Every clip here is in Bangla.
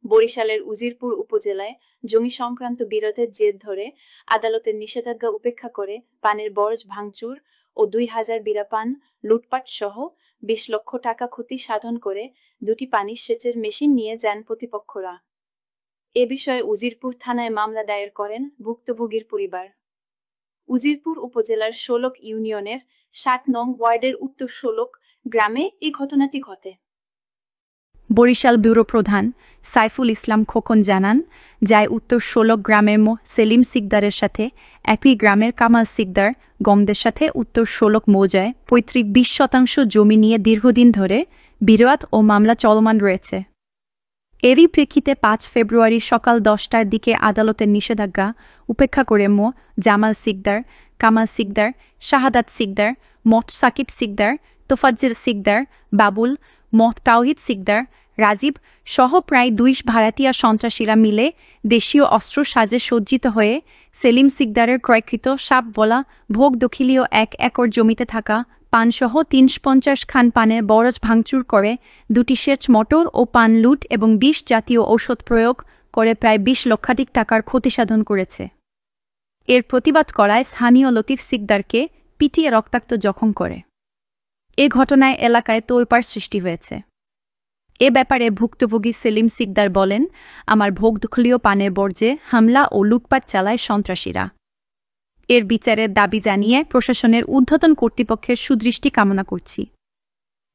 বরিশালের উজিরপুর উপজেলায় জমি সংক্রান্ত বিরোধের জের ধরে আদালতের নিষেধাজ্ঞা উপেক্ষা করে পানির বরজ ভাঙচুর ও 2000 বিড়া পান লুটপাট সহ 20 লক্ষ টাকা ক্ষতি সাধন করে দুটি পানি সেচের মেশিন নিয়ে যান প্রতিপক্ষরা। এ বিষয়ে উজিরপুর থানায় মামলা দায়ের করেন ভুক্তভোগীর পরিবার। উজিরপুর উপজেলার 16 ইউনিয়নের 7 নং ওয়ার্ডের উত্তর 16 গ্রামে এই ঘটনাটি ঘটে। বরিশাল ব্যুরো প্রধান সাইফুল ইসলাম খোকন জানান, যায় উত্তর 16 গ্রামের সেলিম সিকদারের সাথে একই গ্রামের কামাল সিকদার গমদের সাথে উত্তর 16 মৌজায় 35-20% জমি নিয়ে দীর্ঘদিন ধরে বিরোধ ও মামলা চলমান রয়েছে। এরই প্রেক্ষিতে 5 ফেব্রুয়ারি সকাল 10টার দিকে আদালতের নিষেধাজ্ঞা উপেক্ষা করে জামাল সিকদার, কামাল সিকদার, শাহাদাত সিকদার, সাকিব সিকদার, তোফাজ্জল সিকদার, বাবুল, তাওহিদ সিকদার, রাজীব সহ প্রায় 2 ভাড়াটিয়া সন্ত্রাসীরা মিলে দেশীয় অস্ত্র সাজে সজ্জিত হয়ে সেলিম সিকদারের ক্রয়কৃত সাপ বলা ভোগ দখিলীয় 1 একর জমিতে থাকা পানসহ 350 খান পানের বরজ ভাঙচুর করে 2টি সেচ মোটর ও পান লুট এবং 20 জাতীয় ঔষধ প্রয়োগ করে প্রায় 20 লক্ষাধিক টাকার ক্ষতিসাধন করেছে। এর প্রতিবাদ করায় স্থানীয় লতিফ সিকদারকে পিটিয়ে রক্তাক্ত জখম করে। এ ঘটনায় এলাকায় তোলপাড় সৃষ্টি হয়েছে। এ ব্যাপারে ভুক্তভোগী সেলিম সিকদার বলেন, আমার ভোগ দখলীয় পানের বর্জ্যে হামলা ও লুটপাট চালায় সন্ত্রাসীরা। এর বিচারের দাবি জানিয়ে প্রশাসনের ঊর্ধ্বতন কর্তৃপক্ষের সুদৃষ্টি কামনা করছি।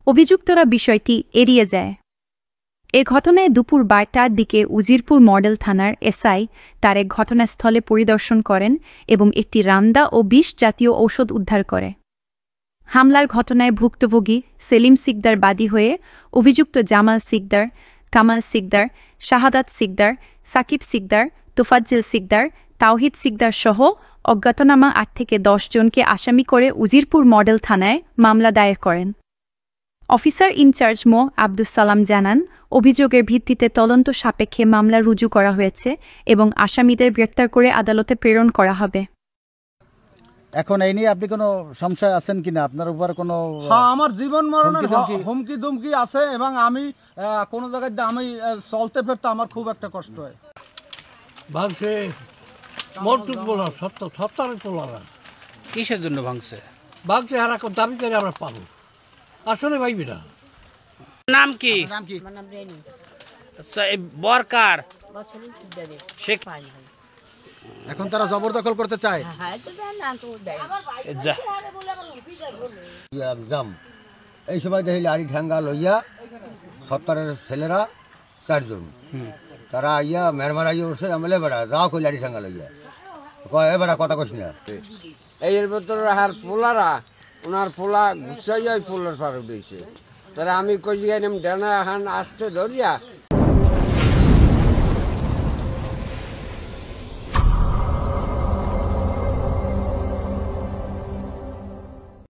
অভিযুক্তরা বিষয়টি এড়িয়ে যায়। এ ঘটনায় দুপুর 12টার দিকে উজিরপুর মডেল থানার এসআই তারেক ঘটনাস্থলে পরিদর্শন করেন এবং একটি রামদা ও 20 জাতীয় ঔষধ উদ্ধার করে। হামলার ঘটনায় ভুক্তভোগী সেলিম সিকদার বাদী হয়ে অভিযুক্ত জামাল সিকদার, কামাল সিকদার, শাহাদাত সিকদার, সাকিব সিকদার, তোফাজ্জল সিকদার, তাওহিদ সিকদার সহ অজ্ঞাতনামা 8 থেকে 10 জনকে আসামি করে উজিরপুর মডেল থানায় মামলা দায়ের করেন। অফিসার ইনচার্জ আব্দুস সালাম জানান, অভিযোগের ভিত্তিতে তদন্ত সাপেক্ষে মামলা রুজু করা হয়েছে এবং আসামিদের গ্রেপ্তার করে আদালতে প্রেরণ করা হবে। এখন এই নিয়ে আপনি কোনো সংশয় আছেন কিনা? আপনার উপর কোনো? হ্যাঁ, আমার জীবন মরণের হুমকি দুমকি আছে এবং আমি কোনো জায়গায় আমি চলতে ফিরতে আমার খুব একটা কষ্ট হয়। ভাঙছে মরটুক বলা সপ্তাহে তোলা না। কিসের জন্য ভাঙছে? ভাঙছে আর দাবি করে আমরা পাবো, আসলে ভাইবি না। নাম কি? বরকার এখন তারা জবরদখল করতে চায়। এই সময় দেখি লাড়ি ঠ্যাঙ্গা লইয়া সত্তরের ছেলেরা 4 জন তারা আইয়া মেরমার আইয়া উঠছে, আমি বেড়া যাও কই লাড়ি ঠ্যাঙ্গা লইয়া কয় বেড়া কথা কইস না। এর ভেতরে আর পোলারা ওনার পোলা গুছাইয়া পোলার পার উঠেছে। তারা আমি কই ডানা এখন আসতে ধরিয়া